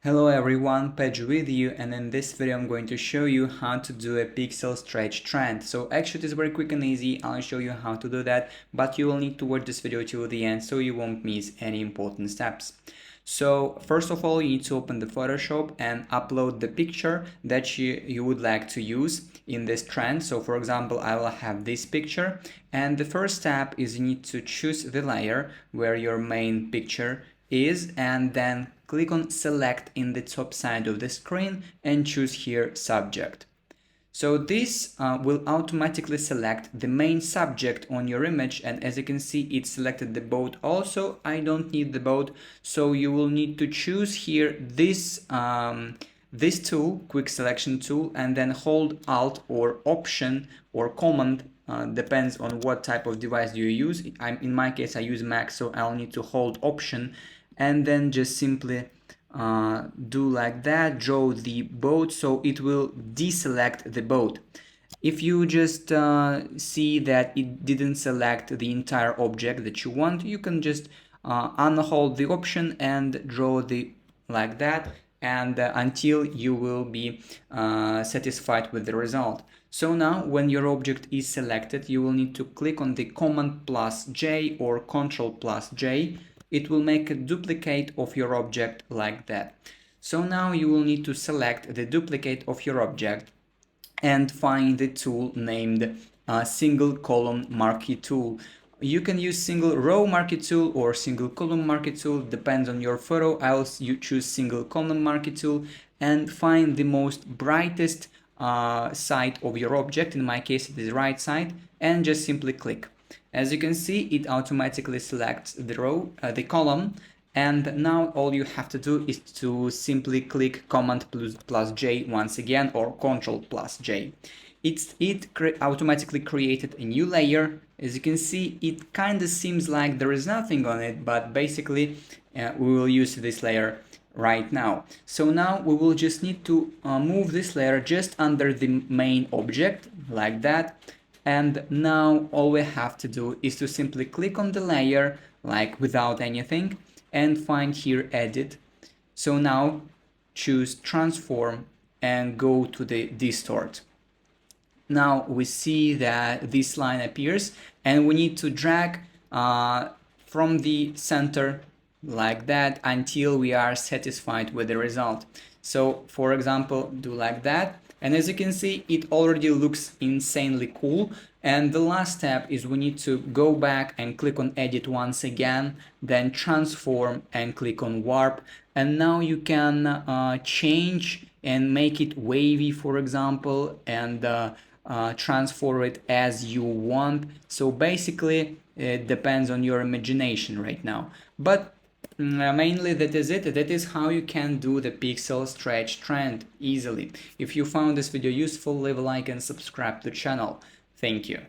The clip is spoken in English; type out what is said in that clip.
Hello everyone, Pedro with you, and in this video I'm going to show you how to do a pixel stretch trend. So actually it is very quick and easy. I'll show you how to do that, but you will need to watch this video till the end so you won't miss any important steps. So first of all, you need to open the Photoshop and upload the picture that you would like to use in this trend. So for example, I will have this picture, and the first step is you need to choose the layer where your main picture is, and then click on select in the top side of the screen and choose here subject. So this will automatically select the main subject on your image, and as you can see it selected the boat also. I don't need the boat, so you will need to choose here this tool, quick selection tool, and then hold Alt or Option or Command, depends on what type of device you use. In my case I use Mac, so I'll need to hold Option and then just simply do like that, draw the boat, so it will deselect the boat. If you just see that it didn't select the entire object that you want, you can just unhold the option and draw the like that, and until you will be satisfied with the result. So now when your object is selected, you will need to click on the Command plus J or Control plus J. It will make a duplicate of your object like that. So now you will need to select the duplicate of your object and find the tool named single column marquee tool. You can use single row marquee tool or single column marquee tool, depends on your photo. I'll choose single column marquee tool and find the most brightest side of your object. In my case it is right side, and just simply click. As you can see, it automatically selects the row, the column, and now all you have to do is to simply click Command plus J once again, or Control plus J. It automatically created a new layer. As you can see, it kind of seems like there is nothing on it, but basically we will use this layer right now. So now we will just need to move this layer just under the main object like that. And now all we have to do is to simply click on the layer like without anything and find here edit. So now choose transform and go to the distort. Now we see that this line appears, and we need to drag from the center like that until we are satisfied with the result. So for example, do like that. And as you can see, it already looks insanely cool. And the last step is we need to go back and click on edit once again, then transform and click on warp. And now you can change and make it wavy, for example, and transform it as you want. So basically it depends on your imagination right now. But mainly that is it. That is how you can do the pixel stretch trend easily. If you found this video useful, leave a like and subscribe to the channel. Thank you.